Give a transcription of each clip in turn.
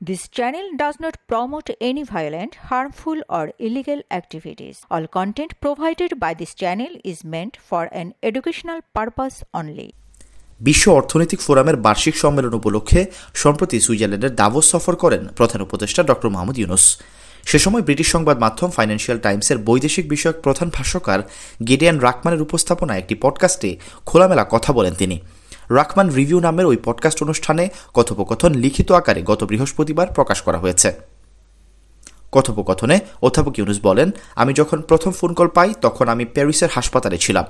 This channel does not promote any violent, harmful, or illegal activities. All content provided by this channel is meant for an educational purpose only. বিশ্ব অর্থনৈতিক ফোরামের বার্ষিক সম্মেলন উপলক্ষে সম্প্রতি সুইজারল্যান্ডের দাভোস সফর করেন প্রধান উপদেষ্টা ড. মোহাম্মদ ইউনূস। সে সময় ব্রিটিশ সংবাদ মাধ্যম ফাইন্যান্সিয়াল টাইমসের বৈদেশিক বিষয়ক প্রধান ভাষ্যকার গিডিয়ান রাকমানের উপস্থাপনায় একটি পডকাস্টে খোলামেলা কথা বলেন তিনি। রাকমান রিভিউ নামের ওই পডকাস্ট অনুষ্ঠানে কথোপকথন লিখিত আকারে গত বৃহস্পতিবার প্রকাশ করা হয়েছে। কথোপকথনে অধ্যাপক ইউনূস বলেন, আমি যখন প্রথম ফোন কল পাই তখন আমি প্যারিসের হাসপাতালে ছিলাম।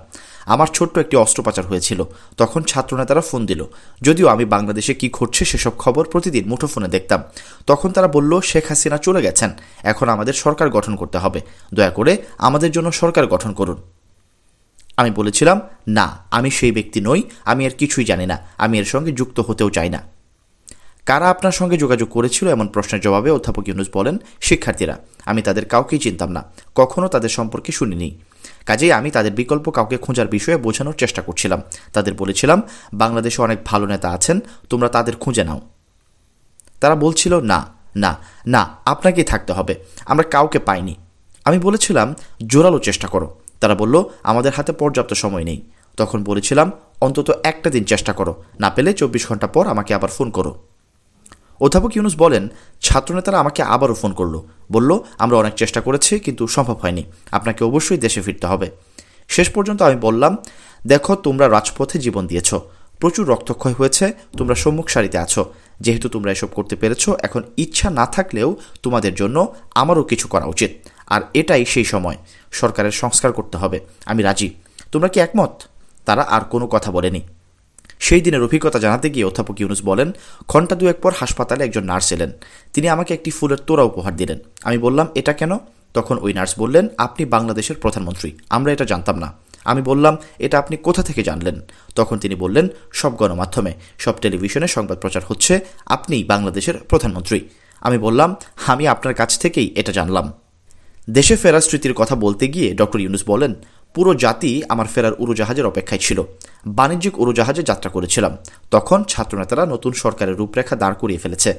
আমার ছোট্ট একটি অস্ত্রোপচার হয়েছিল। তখন ছাত্রনেতারা ফোন দিল। যদিও আমি বাংলাদেশে কি ঘটছে সেসব খবর প্রতিদিন মুঠোফোনে দেখতাম। তখন তারা বলল, শেখ হাসিনা চলে গেছেন, এখন আমাদের সরকার গঠন করতে হবে, দয়া করে আমাদের জন্য সরকার গঠন করুন। আমি বলেছিলাম, না, আমি সেই ব্যক্তি নই, আমি এর কিছুই জানি না, আমি এর সঙ্গে যুক্ত হতেও চাই না। কারা আপনার সঙ্গে যোগাযোগ করেছিল এমন প্রশ্নের জবাবে অধ্যাপক ইউনূস বলেন, শিক্ষার্থীরা। আমি তাদের কাউকেই চিনতাম না, কখনো তাদের সম্পর্কে শুনিনি। কাজেই আমি তাদের বিকল্প কাউকে খোঁজার বিষয়ে বোঝানোর চেষ্টা করছিলাম। তাদের বলেছিলাম, বাংলাদেশে অনেক ভালো নেতা আছেন, তোমরা তাদের খুঁজে নাও। তারা বলছিল, না না না, আপনাকেই থাকতে হবে, আমরা কাউকে পাইনি। আমি বলেছিলাম, জোরালো চেষ্টা করো। তারা বলল, আমাদের হাতে পর্যাপ্ত সময় নেই। তখন বলেছিলাম, অন্তত একটা দিন চেষ্টা করো, না পেলে 24 ঘন্টা পর আমাকে আবার ফোন করো। অধ্যাপক ইউনূস বলেন, ছাত্রনেতারা আমাকে আবারও ফোন করল, বলল, আমরা অনেক চেষ্টা করেছি কিন্তু সম্ভব হয়নি, আপনাকে অবশ্যই দেশে ফিরতে হবে। শেষ পর্যন্ত আমি বললাম, দেখো, তোমরা রাজপথে জীবন দিয়েছ, প্রচুর রক্তক্ষয় হয়েছে, তোমরা সম্মুখ সারিতে আছো। যেহেতু তোমরা এসব করতে পেরেছ, এখন ইচ্ছা না থাকলেও তোমাদের জন্য আমারও কিছু করা উচিত, আর এটাই সেই সময়। সরকারের সংস্কার করতে হবে, আমি রাজি, তোমরা কি একমত? তারা আর কোনো কথা বলেনি। সেই দিনের অভিজ্ঞতা জানাতে গিয়ে অধ্যাপক ইউনূস বলেন, ঘণ্টা দুয়েক পর হাসপাতালে একজন নার্স এলেন। তিনি আমাকে একটি ফুলের তোড়া উপহার দিলেন। আমি বললাম, এটা কেন? তখন ওই নার্স বললেন, আপনি বাংলাদেশের প্রধানমন্ত্রী, আমরা এটা জানতাম না। আমি বললাম, এটা আপনি কোথা থেকে জানলেন? তখন তিনি বললেন, সব গণমাধ্যমে, সব টেলিভিশনে সংবাদ প্রচার হচ্ছে আপনি বাংলাদেশের প্রধানমন্ত্রী। আমি বললাম, আমি আপনার কাছ থেকেই এটা জানলাম। দেশে ফেরার স্মৃতির কথা বলতে গিয়ে ড. ইউনূস বলেন, পুরো জাতি আমার ফেরার উড়োজাহাজের অপেক্ষায় ছিল। বাণিজ্যিক উড়োজাহাজে যাত্রা করেছিলাম। তখন ছাত্রনেতারা নতুন সরকারের রূপরেখা দাঁড় করিয়ে ফেলেছে।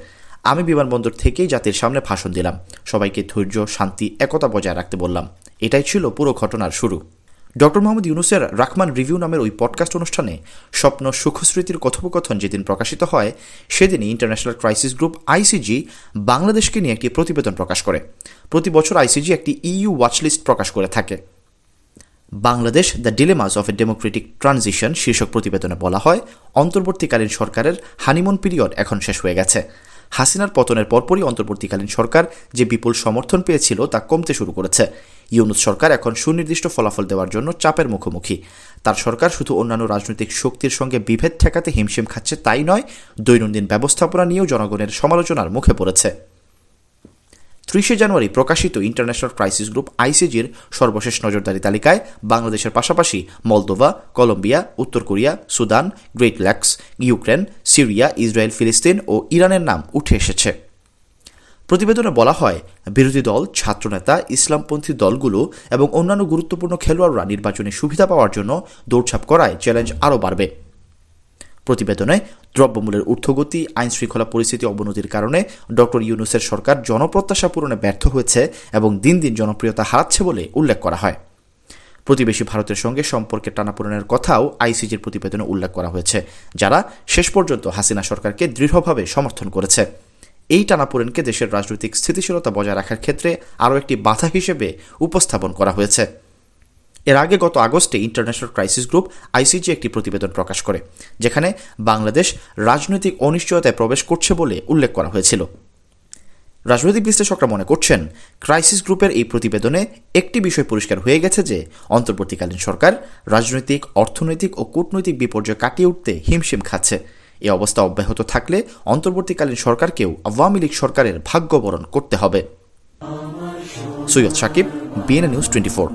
আমি বিমানবন্দর থেকেই জাতির সামনে ভাষণ দিলাম, সবাইকে ধৈর্য, শান্তি, একতা বজায় রাখতে বললাম। এটাই ছিল পুরো ঘটনার শুরু। ড. মোহাম্মদ ইউনূসের রাকমান রিভিউ নামের ওই পডকাস্ট অনুষ্ঠানে স্বপ্ন সুখস্মৃতির কথোপকথন যেদিন প্রকাশিত হয়, সেদিনই ইন্টারন্যাশনাল ক্রাইসিস গ্রুপ আইসিজি বাংলাদেশকে নিয়ে একটি প্রতিবেদন প্রকাশ করে। প্রতি বছর আইসিজি একটি ইইউ ওয়াচলিস্ট প্রকাশ করে থাকে। Bangladesh the ডিলেমাস of a democratic transition শীর্ষক প্রতিবেদনে বলা হয়, অন্তর্বর্তীকালীন সরকারের হানিমুন পিরিয়ড এখন শেষ হয়ে গেছে। হাসিনার পতনের পরপরই অন্তর্বর্তীকালীন সরকার যে বিপুল সমর্থন পেয়েছিল তা কমতে শুরু করেছে। ইউনূস সরকার এখন সুনির্দিষ্ট ফলাফল দেওয়ার জন্য চাপের মুখোমুখি। তার সরকার শুধু অন্যান্য রাজনৈতিক শক্তির সঙ্গে বিভেদ ঠেকাতে হিমশিম খাচ্ছে তাই নয়, দৈনন্দিন ব্যবস্থাপনা নিয়েও জনগণের সমালোচনার মুখে পড়েছে। 30 জানুয়ারি প্রকাশিত ইন্টারন্যাশনাল ক্রাইসিস গ্রুপ আইসিজির সর্বশেষ নজরদারি তালিকায় বাংলাদেশের পাশাপাশি মলদোভা, কলম্বিয়া, উত্তর Korea, Sudan, great lakhs, Ukraine, Syria, Israel, ফিলিস্তিন ও ইরানের নাম উঠে এসেছে। প্রতিবেদনে বলা হয়, বিরোধী দল, ছাত্রনেতা, ইসলামপন্থী দলগুলো এবং অন্যান্য গুরুত্বপূর্ণ খেলোয়াড়রা নির্বাচনী সুবিধা পাওয়ার জন্য দৌড়ঝাঁপ করায় চ্যালেঞ্জ আরও বাড়বে। প্রতিবেদনে দ্রব্যমূল্যের ঊর্ধ্বগতি, আইনশৃঙ্খলা পরিস্থিতি অবনতির কারণে ড. ইউনূসের সরকার জনপ্রত্যাশা পূরণে ব্যর্থ হয়েছে এবং দিন দিন জনপ্রিয়তা হারাচ্ছে বলে উল্লেখ করা হয়। প্রতিবেশী ভারতের সঙ্গে সম্পর্কের টানাপোড়েনের কথাও আইসিজির প্রতিবেদনে উল্লেখ করা হয়েছে, যারা শেষ পর্যন্ত হাসিনা সরকারকে দৃঢ়ভাবে সমর্থন করেছে। এই টানাপোড়েনকে দেশের রাজনৈতিক স্থিতিশীলতা বজায় রাখার ক্ষেত্রে আরও একটি বাধা হিসেবে উপস্থাপন করা হয়েছে। এর আগে গত আগস্টে ইন্টারন্যাশনাল ক্রাইসিস গ্রুপ আইসিজি একটি প্রতিবেদন প্রকাশ করে, যেখানে বাংলাদেশ রাজনৈতিক অনিশ্চয়তায় প্রবেশ করছে বলে উল্লেখ করা হয়েছিল। রাজনৈতিক বিশ্লেষকরা মনে করছেন, ক্রাইসিস গ্রুপের এই প্রতিবেদনে একটি বিষয় পরিষ্কার হয়ে গেছে যে অন্তর্বর্তীকালীন সরকার রাজনৈতিক, অর্থনৈতিক ও কূটনৈতিক বিপর্যয় কাটিয়ে উঠতে হিমশিম খাচ্ছে। এই অবস্থা অব্যাহত থাকলে অন্তর্বর্তীকালীন সরকারকেও আওয়ামী লীগ সরকারের ভাগ্য বরণ করতে হবে। Syed Sakib, BNA news 24।